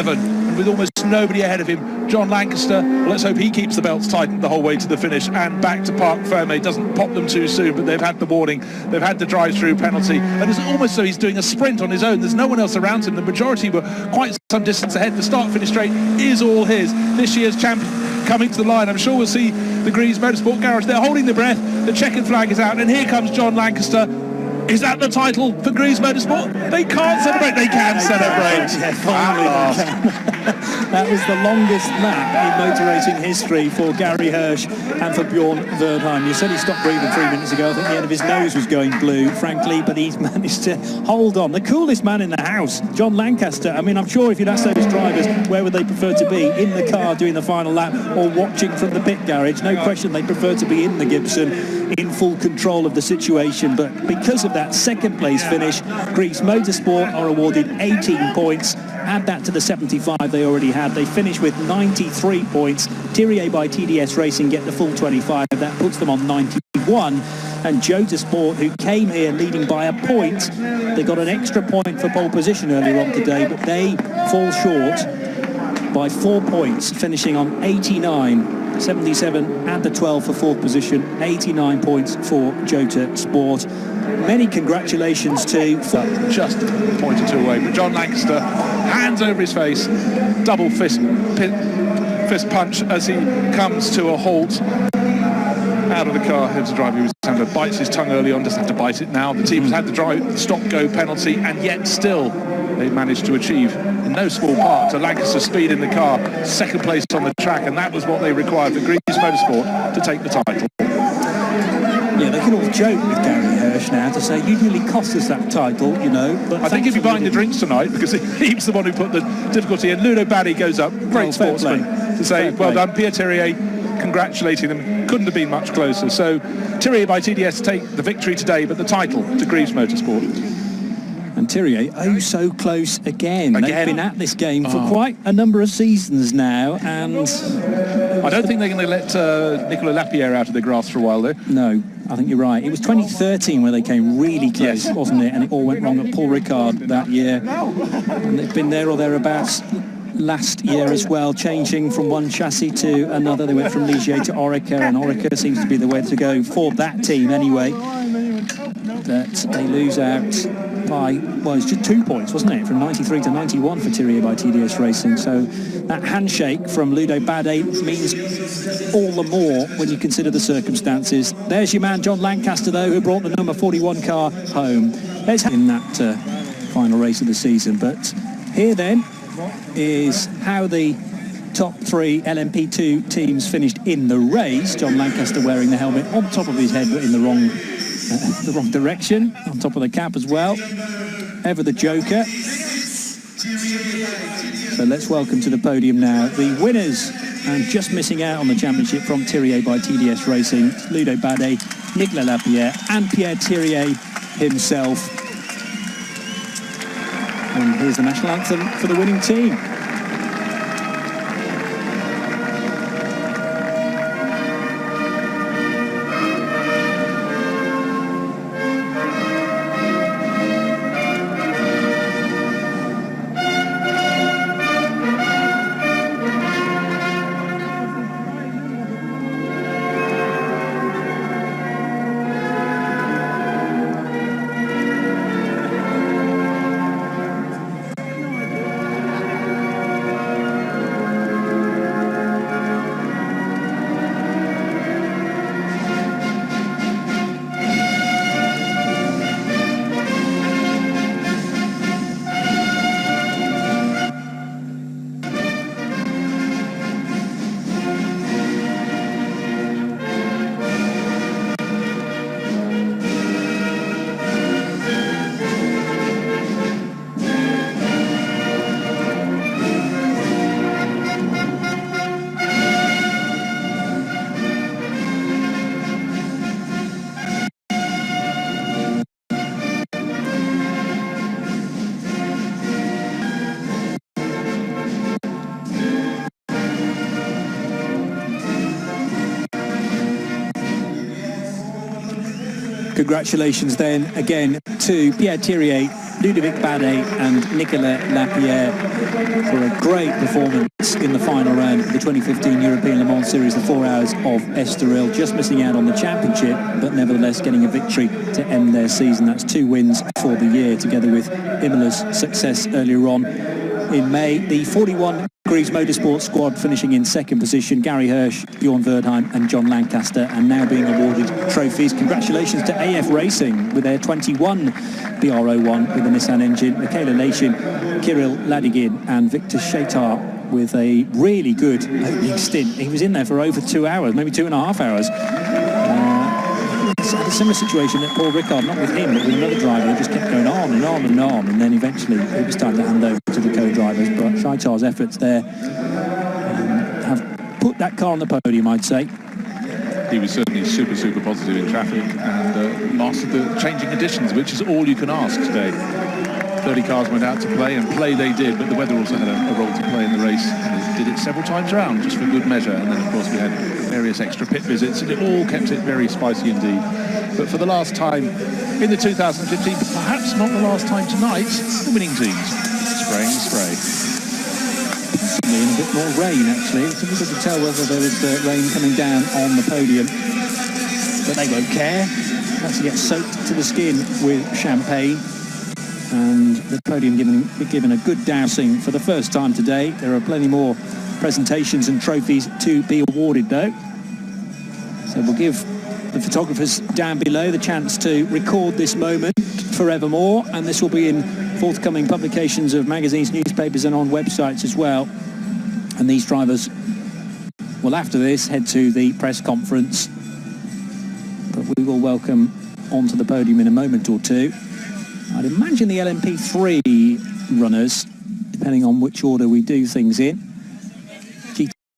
And with almost nobody ahead of him, John Lancaster, well, let's hope he keeps the belts tightened the whole way to the finish and back to Parc Fermé. Doesn't pop them too soon, but they've had the warning, they've had the drive-through penalty, and it's almost so he's doing a sprint on his own. There's no one else around him. The majority were quite some distance ahead. The start-finish straight is all his. This year's champion coming to the line. I'm sure we'll see the Greaves Motorsport garage. They're holding their breath. The checkered flag is out, and here comes John Lancaster. Is that the title for Greaves Motorsport? They can't celebrate. They can celebrate. Yeah, finally. That was the longest lap in motor racing history for Gary Hirsch and for Bjorn Verdheim. You said he stopped breathing 3 minutes ago. I think the end of his nose was going blue, frankly, but he's managed to hold on. The coolest man in the house, John Lancaster. I mean, I'm sure if you'd asked those drivers where would they prefer to be, in the car doing the final lap or watching from the pit garage, no question they prefer to be in the Gibson in full control of the situation. But because of that second place finish, Greaves Motorsport are awarded 18 points. Add that to the 75 they already had. They finish with 93 points. Thierry by TDS Racing get the full 25. That puts them on 91. And Motorsport, who came here leading by a point, they got an extra point for pole position earlier on today, but they fall short by 4 points, finishing on 89. 77 and the 12 for fourth position, 89 points for Jota Sport. Many congratulations to... Just a point or two away, but John Lancaster, hands over his face, double fist punch as he comes to a halt. Out of the car, here's the driver who was having to bite his tongue early on, doesn't have to bite it now. The team has had the stop-go penalty, and yet still they managed to achieve, in no small part, to Lancaster's speed in the car, second place on the track, and that was what they required for Greaves Motorsport to take the title. Yeah, they can all joke with Gary Hirsch now to say, you nearly cost us that title, you know. But I think if you're buying the drinks tonight, because he's the one who put the difficulty in, Ludo Baddy goes up, great sportsman, to say, well done, Pierre Thierry, congratulating them. Couldn't have been much closer. So Thierry by TDS take the victory today, but the title to Greaves Motorsport. And Thierry, oh so close again. They've been at this game for quite a number of seasons now, and I don't think they're going to let Nicolas Lapierre out of the grass for a while, though. No, I think you're right. It was 2013 where they came really close, wasn't it? And it all went wrong at Paul Ricard that year. And they've been there or thereabouts last year as well, changing from one chassis to another. They went from Ligier to Orica, and Orica seems to be the way to go for that team anyway. That they lose out by, well, it's just 2 points, wasn't it? From 93 to 91 for Thierry by TDS Racing. So that handshake from Ludo Badé means all the more when you consider the circumstances. There's your man, John Lancaster, though, who brought the number 41 car home. Let's in that final race of the season. But here, then, is how the top three LMP2 teams finished in the race. John Lancaster wearing the helmet on top of his head, but in the wrong direction, on top of the cap as well. Ever the Joker. So let's welcome to the podium now the winners, and just missing out on the championship from Thierry by TDS Racing, Ludo Badé, Nicolas Lapierre and Pierre Thierry himself. And here's the national anthem for the winning team. Congratulations then again to Pierre Thiriet, Ludovic Badet and Nicolas Lapierre for a great performance in the final round of the 2015 European Le Mans Series, the 4 Hours of Estoril. Just missing out on the championship, but nevertheless getting a victory to end their season. That's 2 wins for the year, together with Imola's success earlier on in May. The 41 Greaves Motorsport squad finishing in second position: Gary Hirsch, Bjorn Verdheim and John Lancaster, and now being awarded trophies. Congratulations to AF Racing with their 21 BR01 with the Nissan engine, Michaela Leishin, Kirill Ladigin and Victor Shetar with a really good opening stint. He was in there for over 2 hours, maybe 2.5 hours. Had a similar situation at Paul Ricard, not with him but with another driver who just kept going on and on and on, and then eventually it was time to hand over to the co-drivers. But Shaitar's efforts there have put that car on the podium, I'd say. He was certainly super positive in traffic and mastered the changing conditions, which is all you can ask today. 30 cars went out to play, and play they did, but the weather also had a role to play in the race. And they did it several times around, just for good measure. And then, of course, we had various extra pit visits, and it all kept it very spicy indeed. But for the last time in the 2015, but perhaps not the last time tonight, the winning teams spraying the spray. Possibly in a bit more rain, actually. It's difficult to tell whether there was rain coming down on the podium, but they won't care. That's to get soaked to the skin with champagne. And the podium given a good dousing for the first time today. There are plenty more presentations and trophies to be awarded, though. So we'll give the photographers down below the chance to record this moment forevermore, and this will be in forthcoming publications of magazines, newspapers and on websites as well. And these drivers will, after this, head to the press conference, but we will welcome onto the podium in a moment or two, I'd imagine, the LMP3 runners, depending on which order we do things in.